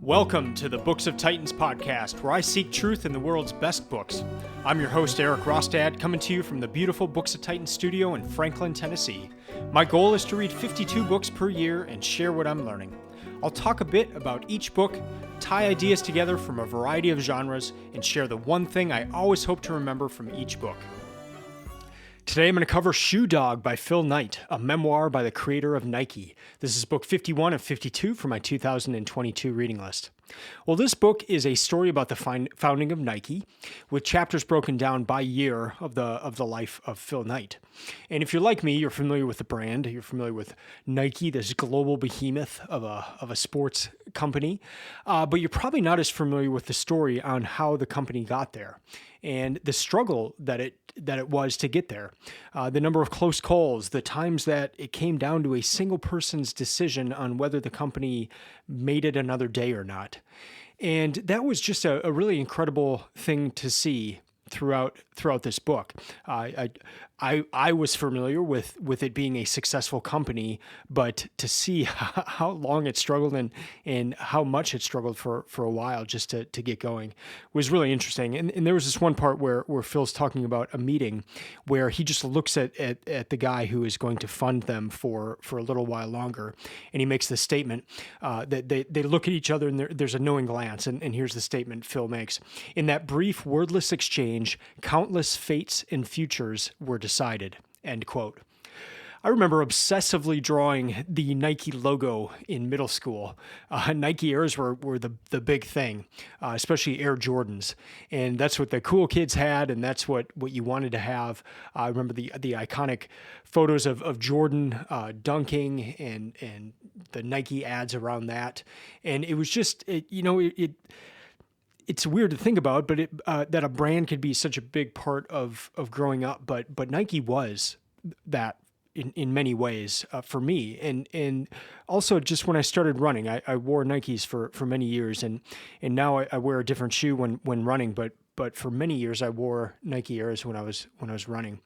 Welcome to the Books of Titans podcast, where I seek truth in the world's best books. I'm your host, Erik Rostad, coming to you from the beautiful Books of Titans studio in Franklin, Tennessee. My goal is to read 52 books per year and share what I'm learning. I'll talk a bit about each book, tie ideas together from a variety of genres, and share the one thing I always hope to remember from each book. Today I'm going to cover Shoe Dog by Phil Knight, a memoir by the creator of Nike. This is book 51 of 52 for my 2022 reading list. Well, this book is a story about the founding of Nike, with chapters broken down by year of the life of Phil Knight. And if you're like me, you're familiar with the brand. You're familiar with Nike, this global behemoth of a sports company, but you're probably not as familiar with the story on how the company got there and the struggle that it was to get there, the number of close calls, the times that it came down to a single person's decision on whether the company made it another day or not. And that was just a really incredible thing to see throughout this book. I was familiar with it being a successful company, but to see how long it struggled and how much it struggled for a while just to get going was really interesting. And there was this one part where Phil's talking about a meeting where he just looks at the guy who is going to fund them for a little while longer. And he makes this statement that they look at each other and there's a knowing glance. And here's the statement Phil makes. In that brief wordless exchange, countless fates and futures were decided, end quote. I remember obsessively drawing the Nike logo in middle school. Nike Airs were the big thing, especially Air Jordans. And that's what the cool kids had, and that's what you wanted to have. I remember the iconic photos of Jordan dunking and the Nike ads around that. And it was just, it's weird to think about, but that a brand could be such a big part of growing up. But Nike was that in many ways for me. And also just when I started running, I wore Nikes for many years, and now I wear a different shoe when running. But for many years I wore Nike Airs when I was running.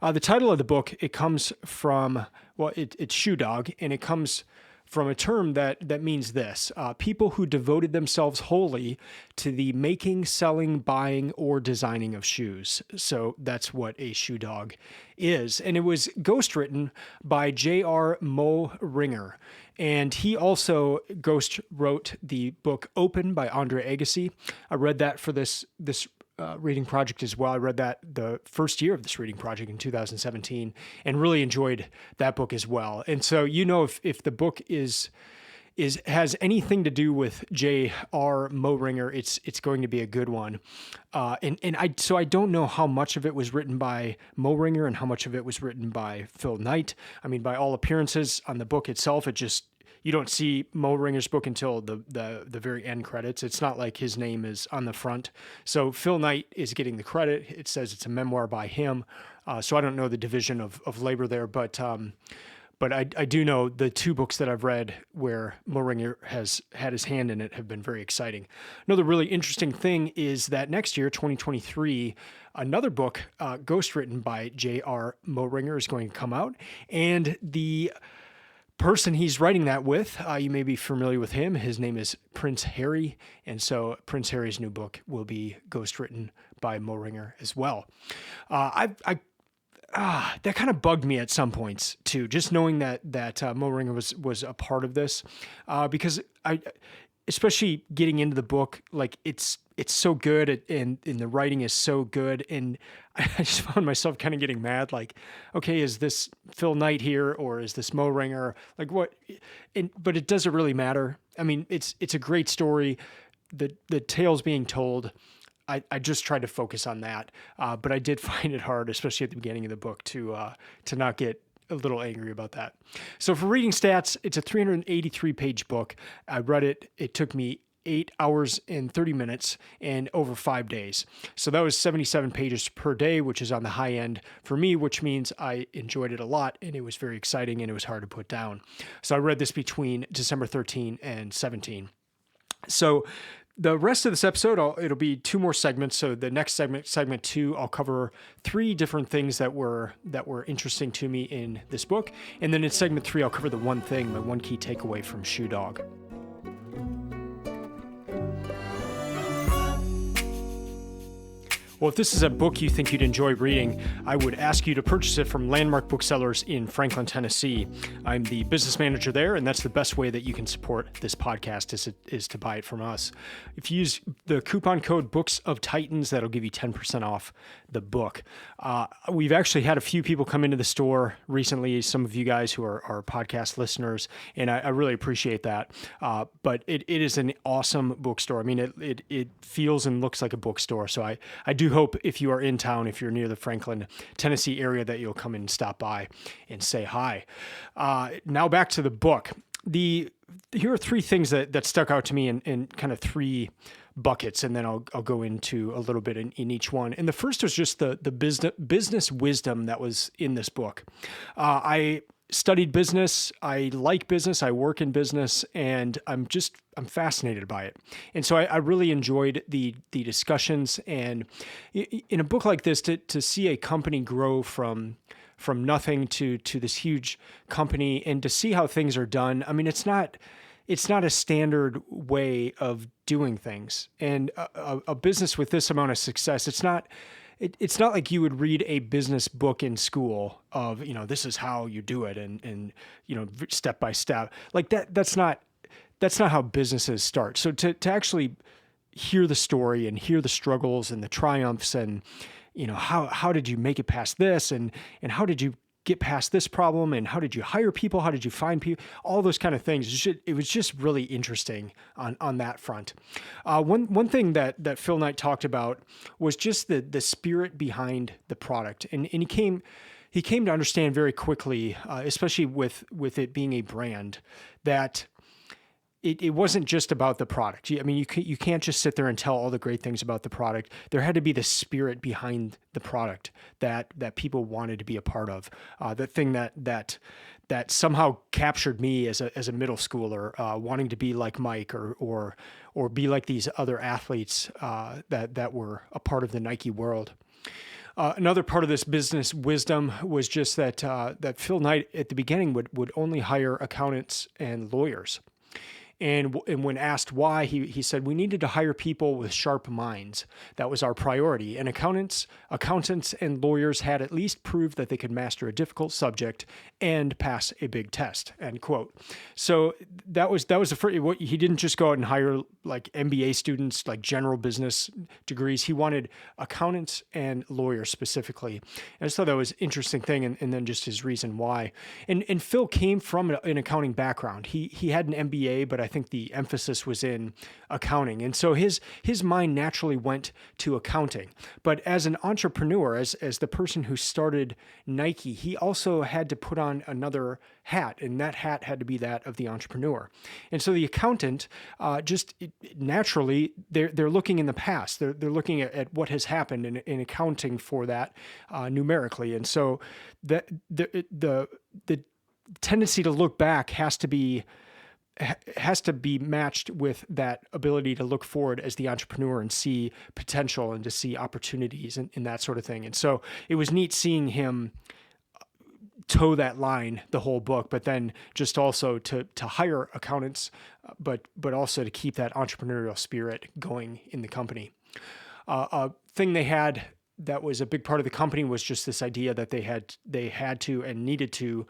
The title of the book, it comes from, it's Shoe Dog, and it comes from a term that means this: people who devoted themselves wholly to the making, selling, buying, or designing of shoes. So that's what a shoe dog is. And it was ghostwritten by J.R. Mo-Ringer. And he also ghost wrote the book Open by Andre Agassi. I read that for this reading project as well. I read that the first year of this reading project in 2017 and really enjoyed that book as well. And so, if the book has anything to do with J.R. Mo-Ringer, it's going to be a good one. So I don't know how much of it was written by Mo-Ringer and how much of it was written by Phil Knight. I mean, by all appearances on the book itself, you don't see Mo-Ringer's book until the very end credits. It's not like his name is on the front. So Phil Knight is getting the credit. It says it's a memoir by him. So I don't know the division of labor there, but I do know the two books that I've read where Mo-Ringer has had his hand in it have been very exciting. Another really interesting thing is that next year, 2023, another book ghostwritten by J.R. Mo-Ringer is going to come out, and the person he's writing that with, you may be familiar with him. His name is Prince Harry, and so Prince Harry's new book will be ghostwritten by Mo-Ringer as well. That kind of bugged me at some points too, just knowing that Mo-Ringer was a part of this, because especially getting into the book, like it's so good and the writing is so good, and I just found myself kind of getting mad. Like, okay, is this Phil Knight here or is this Mo-Ringer? Like what? But it doesn't really matter. I mean, it's a great story. The tale's being told. I just tried to focus on that, but I did find it hard, especially at the beginning of the book, to not get a little angry about that. So for reading stats, it's a 383-page book. I read it. It took me 8 hours and 30 minutes and over 5 days. So that was 77 pages per day, which is on the high end for me, which means I enjoyed it a lot and it was very exciting and it was hard to put down. So I read this between December 13 and 17. So the rest of this episode, it'll be two more segments. So the next segment 2, I'll cover 3 different things that were interesting to me in this book. And then in segment 3, I'll cover the one thing, my one key takeaway from Shoe Dog. Well, if this is a book you think you'd enjoy reading, I would ask you to purchase it from Landmark Booksellers in Franklin, Tennessee. I'm the business manager there, and that's the best way that you can support this podcast is to buy it from us. If you use the coupon code Books of Titans, that'll give you 10% off the book. We've actually had a few people come into the store recently, some of you guys who are podcast listeners, and I really appreciate that. But it is an awesome bookstore. I mean, it feels and looks like a bookstore, so I do hope if you are in town, if you're near the Franklin, Tennessee area, that you'll come and stop by and say hi. Now back to the book. Here are three things that stuck out to me in kind of three buckets, and then I'll go into a little bit in each one. And the first was just the business wisdom that was in this book. I studied business. I like business. I work in business, and I'm fascinated by it. And so I really enjoyed the discussions. And in a book like this, to see a company grow from nothing to this huge company, and to see how things are done. I mean, it's not a standard way of doing things. And a business with this amount of success, it's not like you would read a business book in school of, this is how you do it and step by step. Like that's not how businesses start. So to actually hear the story and hear the struggles and the triumphs and, how did you make it past this and how did you get past this problem, and how did you hire people? How did you find people? All those kind of things. It was just really interesting on that front. One thing that Phil Knight talked about was just the spirit behind the product, and he came to understand very quickly, especially with it being a brand, that it wasn't just about the product. I mean, you can't just sit there and tell all the great things about the product. There had to be the spirit behind the product that people wanted to be a part of. The thing that somehow captured me as a middle schooler, wanting to be like Mike or be like these other athletes that were a part of the Nike world. Another part of this business wisdom was just that Phil Knight at the beginning would only hire accountants and lawyers. And when asked why, he said, we needed to hire people with sharp minds. That was our priority. And accountants and lawyers had at least proved that they could master a difficult subject and pass a big test, end quote. So that was the first. He didn't just go out and hire like MBA students, like general business degrees. He wanted accountants and lawyers specifically. And I just thought that was an interesting thing. And then just his reason why. And Phil came from an accounting background. He had an MBA, but I think the emphasis was in accounting. And so his mind naturally went to accounting. But as an entrepreneur, as the person who started Nike, he also had to put on another hat, and that hat had to be that of the entrepreneur. And so the accountant, naturally, they're looking in the past. They're looking at what has happened in accounting for that numerically. And so the tendency to look back has to be matched with that ability to look forward as the entrepreneur and see potential and to see opportunities and that sort of thing. And so it was neat seeing him toe that line the whole book, but then just also to hire accountants, but also to keep that entrepreneurial spirit going in the company. A thing they had that was a big part of the company was just this idea that they had to and needed to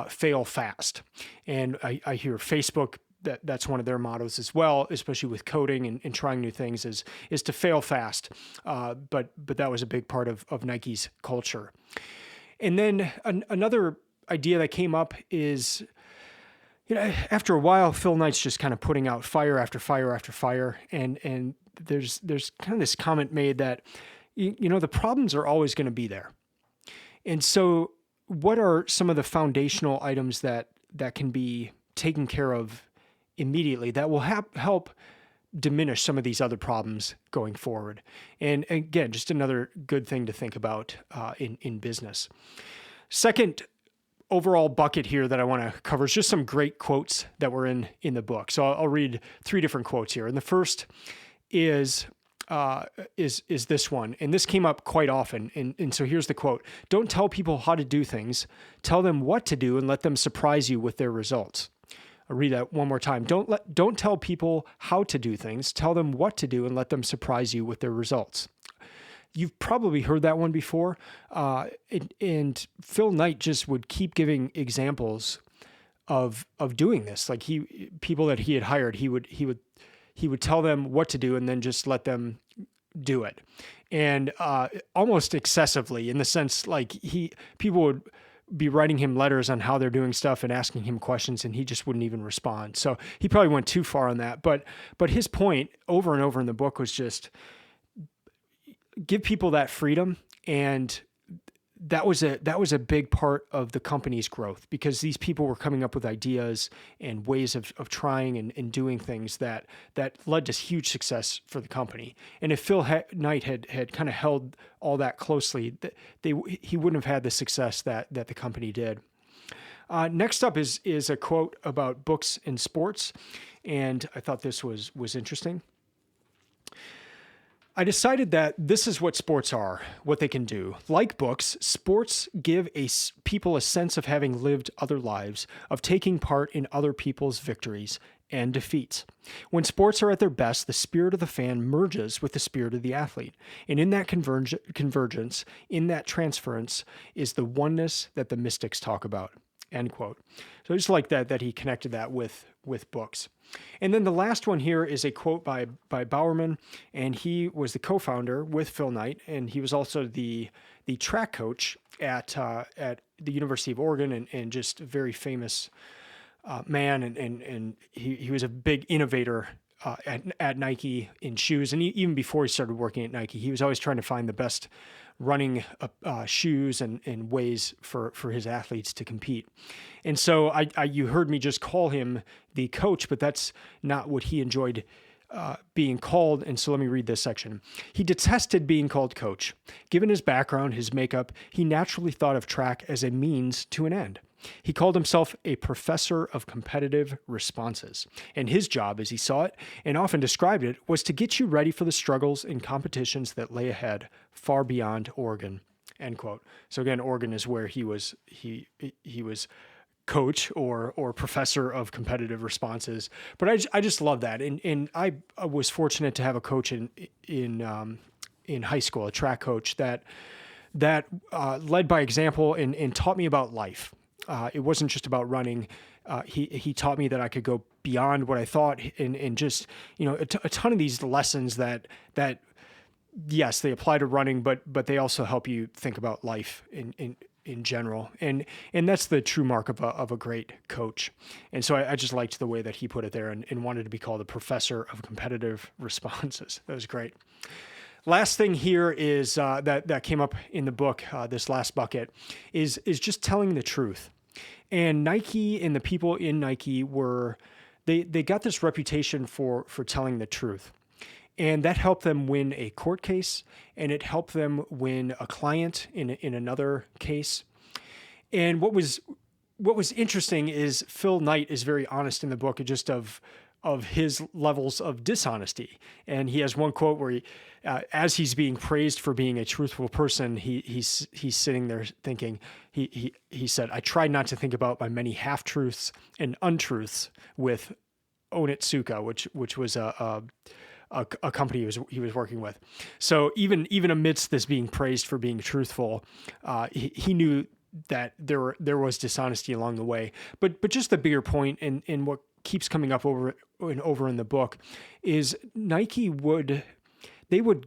fail fast. And I hear Facebook, that's one of their mottos as well, especially with coding and trying new things, is to fail fast. But that was a big part of Nike's culture. And then another idea that came up is, after a while, Phil Knight's just kind of putting out fire after fire after fire. And there's kind of this comment made that, the problems are always going to be there. And so what are some of the foundational items that can be taken care of immediately that will help diminish some of these other problems going forward? And again, just another good thing to think about in business. Second overall bucket here that I want to cover is just some great quotes that were in the book. So I'll read three different quotes here. And the first is this one. And this came up quite often. And so here's the quote. Don't tell people how to do things. Tell them what to do and let them surprise you with their results. I'll read that one more time. Don't tell people how to do things. Tell them what to do and let them surprise you with their results. you've probably heard that one before. And Phil Knight just would keep giving examples of doing this. Like people that he had hired, he would tell them what to do and then just let them do it. And almost excessively, in the sense like people would be writing him letters on how they're doing stuff and asking him questions, and he just wouldn't even respond. So he probably went too far on that. But his point over and over in the book was just give people that freedom. And that was a big part of the company's growth, because these people were coming up with ideas and ways of trying and doing things that led to huge success for the company. And if Phil Knight had kind of held all that closely, he wouldn't have had the success that the company did. Next up is a quote about books and sports, and I thought this was interesting. I decided that this is what sports are, what they can do. Like books, sports give people a sense of having lived other lives, of taking part in other people's victories and defeats. When sports are at their best, the spirit of the fan merges with the spirit of the athlete. And in that convergence, in that transference, is the oneness that the mystics talk about. End quote. So I just like that he connected that with books. And then the last one here is a quote by Bowerman, and he was the co-founder with Phil Knight, and he was also the track coach at the University of Oregon, and just a very famous man, and he was a big innovator at Nike in shoes, and even before he started working at Nike, he was always trying to find the best running shoes and ways for his athletes to compete. And so you heard me just call him the coach, but that's not what he enjoyed being called. And so let me read this section. He detested being called coach. Given his background, his makeup, he naturally thought of track as a means to an end. He called himself a professor of competitive responses, and his job, as he saw it and often described it, was to get you ready for the struggles and competitions that lay ahead far beyond Oregon. End quote. So again, Oregon is where he was coach or professor of competitive responses. But I just love that, and I was fortunate to have a coach in high school, a track coach that led by example and taught me about life. It wasn't just about running. He taught me that I could go beyond what I thought, and just, a ton of these lessons that yes, they apply to running, but they also help you think about life in general. And that's the true mark of a great coach. And so I just liked the way that he put it there, and wanted to be called a professor of competitive responses. That was great. Last thing here is that came up in the book, this last bucket, is just telling the truth. And Nike and the people in Nike they got this reputation for telling the truth. And that helped them win a court case, and it helped them win a client in another case. And what was interesting is Phil Knight is very honest in the book, just of his levels of dishonesty. And he has one quote where he, as he's being praised for being a truthful person, he's sitting there thinking, he said, "I tried not to think about my many half-truths and untruths with Onitsuka," which was a company he was working with. So even amidst this being praised for being truthful, he knew that there was dishonesty along the way. But just the bigger point, and what keeps coming up over and over in the book, is Nike would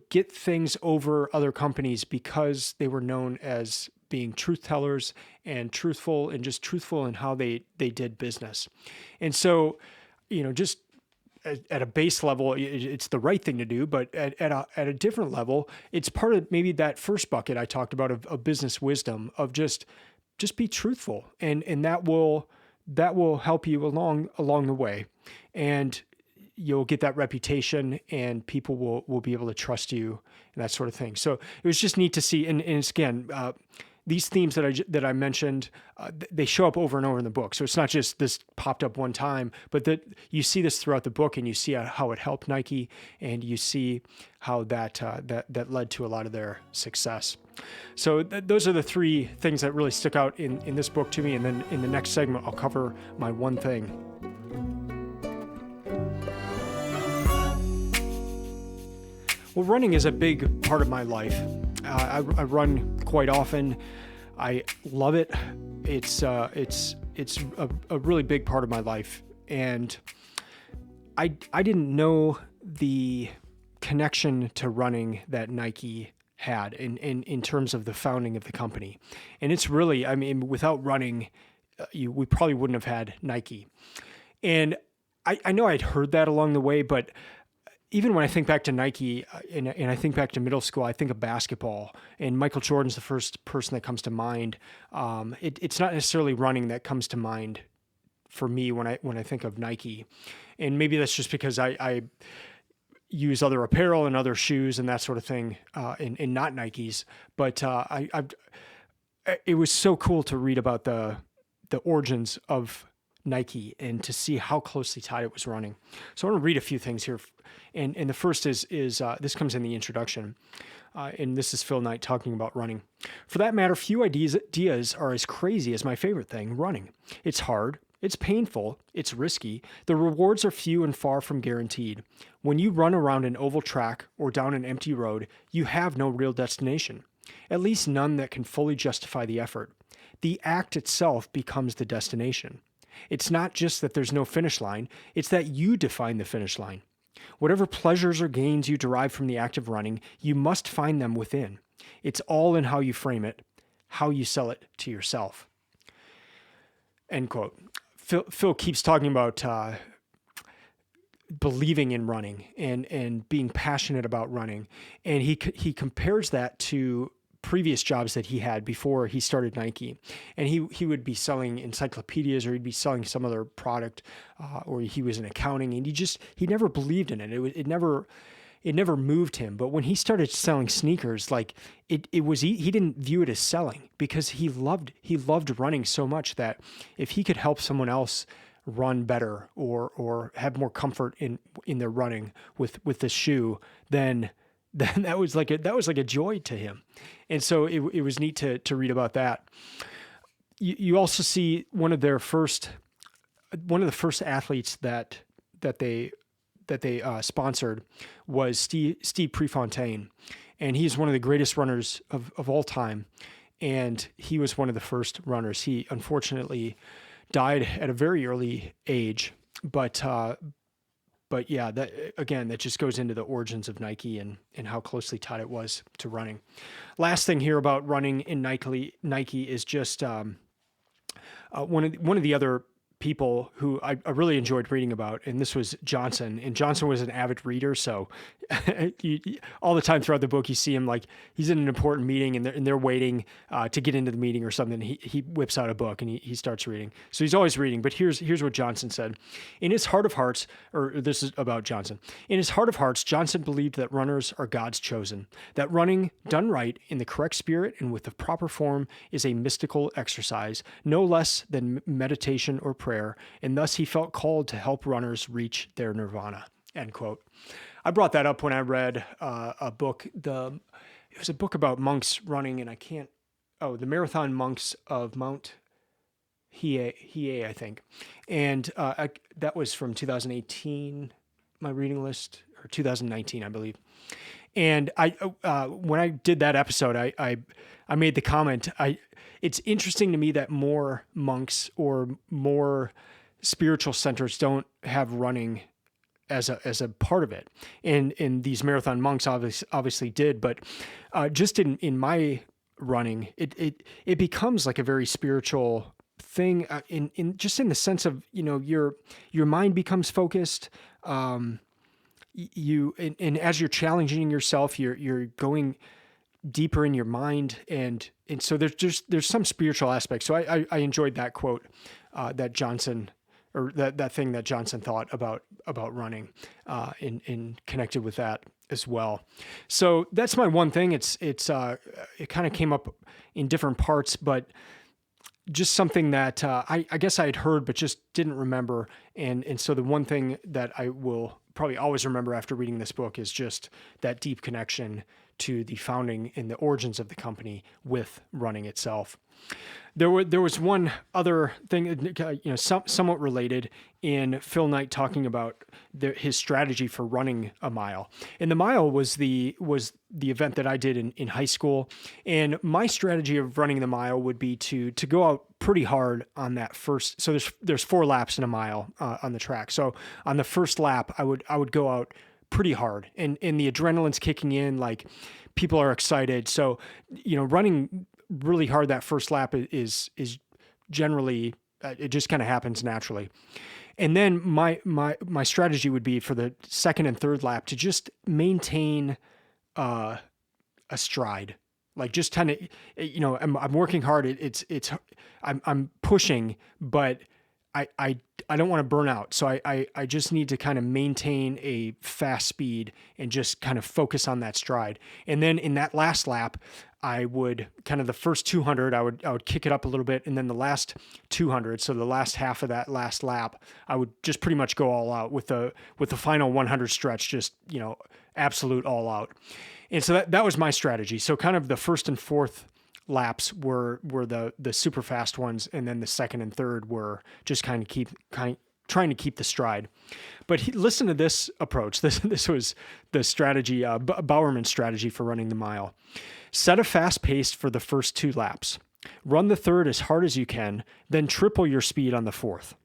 get things over other companies because they were known as being truth tellers and truthful, and just truthful in how they did business. And so, just at a base level, it's the right thing to do, but at a different level, it's part of maybe that first bucket I talked about of business wisdom, of just be truthful, and that will help you along the way, and you'll get that reputation, and people will be able to trust you, and that sort of thing. So it was just neat to see, and it's again, these themes that I mentioned, they show up over and over in the book. So it's not just this popped up one time, but that you see this throughout the book, and you see how it helped Nike, and you see how that led to a lot of their success. So those are the three things that really stick out in this book to me. And then in the next segment, I'll cover my one thing. Well, running is a big part of my life. I run quite often. I love it. It's a really big part of my life, and I didn't know the connection to running that Nike had in terms of the founding of the company. And it's really, I mean, without running, we probably wouldn't have had Nike. And I know I'd heard that along the way, but even when I think back to Nike and I think back to middle school, I think of basketball, and Michael Jordan's the first person that comes to mind. It's not necessarily running that comes to mind for me when I think of Nike. And maybe that's just because I use other apparel and other shoes and that sort of thing, and not Nikes. But it was so cool to read about the origins of Nike and to see how closely tied it was running. So I want to read a few things here. And the first is this comes in the introduction. And this is Phil Knight talking about running. For that matter, few ideas are as crazy as my favorite thing, running. It's hard. It's painful. It's risky. The rewards are few and far from guaranteed. When you run around an oval track or down an empty road, you have no real destination, at least none that can fully justify the effort. The act itself becomes the destination. It's not just that there's no finish line, it's that you define the finish line. Whatever pleasures or gains you derive from the act of running, you must find them within. It's all in how you frame it, how you sell it to yourself. End quote. Phil keeps talking about believing in running and being passionate about running. And he compares that to previous jobs that he had before he started Nike. And he would be selling encyclopedias, or he'd be selling some other product, or he was in accounting, and he never believed in it. It never moved him. But when he started selling sneakers, like he didn't view it as selling, because he loved running so much that if he could help someone else run better or have more comfort in their running with the shoe, then that was like a joy to him. And so it was neat to read about that. You also see one of the first athletes that they sponsored was Steve Prefontaine, and he's one of the greatest runners of all time. And he was one of the first runners. He unfortunately died at a very early age, but yeah, that just goes into the origins of Nike and how closely tied it was to running. Last thing here about running in Nike is just one of the other people who I really enjoyed reading about, and this was Johnson. And Johnson was an avid reader, so all the time throughout the book, you see him like he's in an important meeting and they're waiting to get into the meeting or something. He whips out a book and he starts reading. So he's always reading. But here's what Johnson said. In his heart of hearts, or this is about Johnson. In his heart of hearts, Johnson believed that runners are God's chosen, that running done right in the correct spirit and with the proper form is a mystical exercise, no less than meditation or prayer, and thus he felt called to help runners reach their nirvana. End quote. I brought that up when I read a book. It was a book about monks running, and the Marathon Monks of Mount Hiei, I think. And that was from 2018, my reading list, or 2019, I believe. And when I did that episode, I made the comment, it's interesting to me that more monks or more spiritual centers don't have running as a part of it. And these Marathon Monks obviously did, but just in my running, it becomes like a very spiritual thing, in the sense of, your mind becomes focused. And as you're challenging yourself, you're going deeper in your mind, and so there's some spiritual aspect. So I enjoyed that quote that Johnson, or that thing that Johnson thought about running, in connected with that as well. So that's my one thing. It kind of came up in different parts, but just something that I guess I had heard but just didn't remember, and so the one thing that I will probably always remember after reading this book is just that deep connection to the founding and the origins of the company with running itself. There was one other thing, somewhat related, in Phil Knight talking about his strategy for running a mile. And the mile was the event that I did in high school. And my strategy of running the mile would be to go out pretty hard on that first. So there's 4 laps in a mile on the track. So on the first lap, I would go out pretty hard, and the adrenaline's kicking in, like people are excited. So, running really hard that first lap is generally, it just kind of happens naturally. And then my strategy would be for the second and third lap to just maintain a stride, like just kind of, I'm working hard. I'm pushing, but I don't want to burn out. So I just need to kind of maintain a fast speed and just kind of focus on that stride. And then in that last lap, I would kind of the first 200, I would kick it up a little bit. And then the last 200, so the last half of that last lap, I would just pretty much go all out with the final 100 stretch, just, absolute all out. And so that was my strategy. So kind of the first and fourth laps were the super fast ones, and then the second and third were just trying to keep the stride. But listen to this approach. This was the strategy, Bowerman's strategy for running the mile. Set a fast pace for the first 2 laps. Run the third as hard as you can, then triple your speed on the fourth.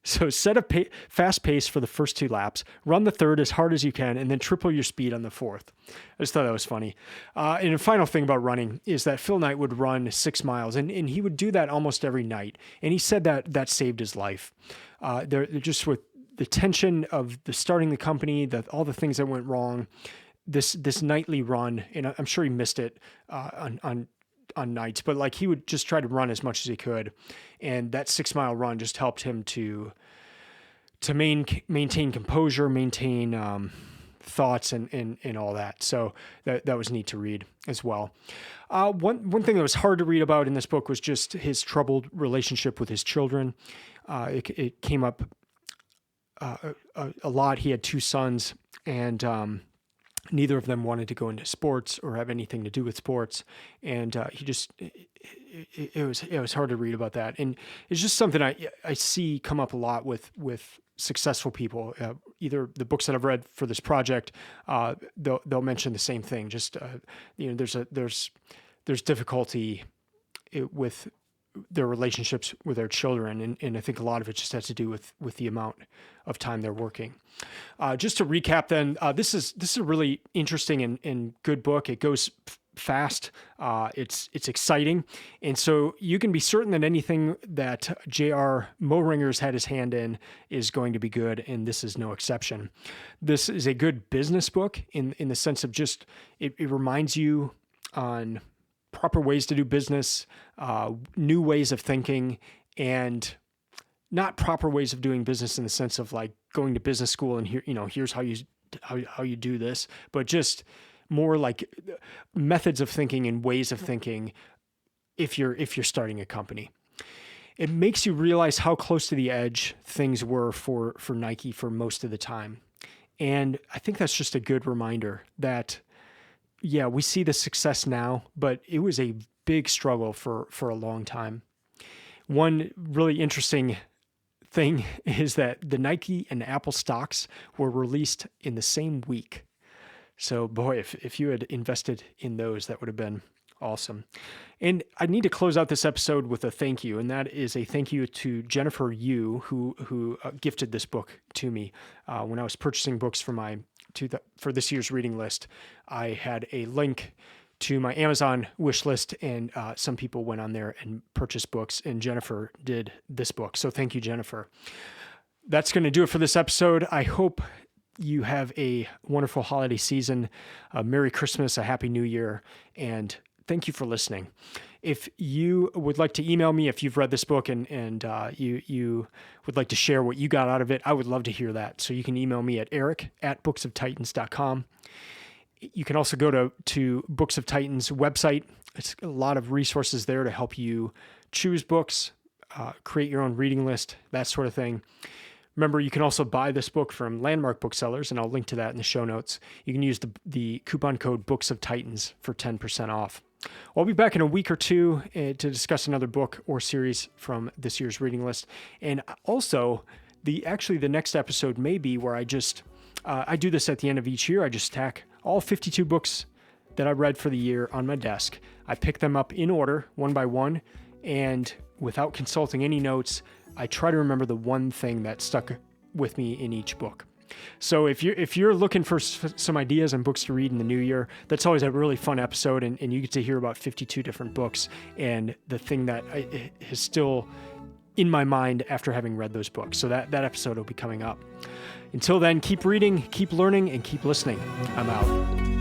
So set a fast pace for the first 2 laps, run the third as hard as you can, and then triple your speed on the fourth. I just thought that was funny. And the final thing about running is that Phil Knight would run 6 miles, and he would do that almost every night. And he said that saved his life. They're just with the tension of starting the company, all the things that went wrong, this nightly run, and I'm sure he missed it on nights, but like he would just try to run as much as he could. And that 6 mile run just helped him to maintain composure, maintain thoughts and all that. So that was neat to read as well. One thing that was hard to read about in this book was just his troubled relationship with his children. It came up a lot. He had 2 sons, and neither of them wanted to go into sports or have anything to do with sports. And it was hard to read about that. And it's just something I see come up a lot with successful people. Either the books that I've read for this project, they'll mention the same thing. Just, there's difficulty with their relationships with their children. And I think a lot of it just has to do with the amount of time they're working. Just to recap then, this is a really interesting and good book. It goes fast. It's exciting. And so you can be certain that anything that J.R. Moehringer's had his hand in is going to be good. And this is no exception. This is a good business book in the sense of just, it reminds you on proper ways to do business, new ways of thinking, and not proper ways of doing business in the sense of like going to business school and here's how you do this, but just more like methods of thinking and ways of thinking if you're starting a company. It makes you realize how close to the edge things were for Nike for most of the time. And I think that's just a good reminder that, yeah, we see the success now, but it was a big struggle for a long time. One really interesting thing is that the Nike and Apple stocks were released in the same week. So boy, if you had invested in those, that would have been awesome. And I need to close out this episode with a thank you, and that is a thank you to Jennifer Yu, who gifted this book to me. When I was purchasing books for this year's reading list, I had a link to my Amazon wish list, and some people went on there and purchased books, and Jennifer did this book. So thank you, Jennifer. That's going to do it for this episode. I hope you have a wonderful holiday season, a Merry Christmas, a Happy New Year, and thank you for listening. If you would like to email me, if you've read this book and you would like to share what you got out of it, I would love to hear that. So you can email me at eric@booksoftitans.com. You can also go to Books of Titans website. It's a lot of resources there to help you choose books, create your own reading list, that sort of thing. Remember, you can also buy this book from Landmark Booksellers, and I'll link to that in the show notes. You can use the coupon code Books of Titans for 10% off. I'll be back in a week or two to discuss another book or series from this year's reading list. And also, the next episode may be where I do this at the end of each year. I just stack all 52 books that I read for the year on my desk. I pick them up in order, one by one, and without consulting any notes, I try to remember the one thing that stuck with me in each book. So if you're looking for some ideas on books to read in the new year, that's always a really fun episode, and you get to hear about 52 different books and the thing that is still in my mind after having read those books. So that episode will be coming up. Until then, keep reading, keep learning, and keep listening. I'm out.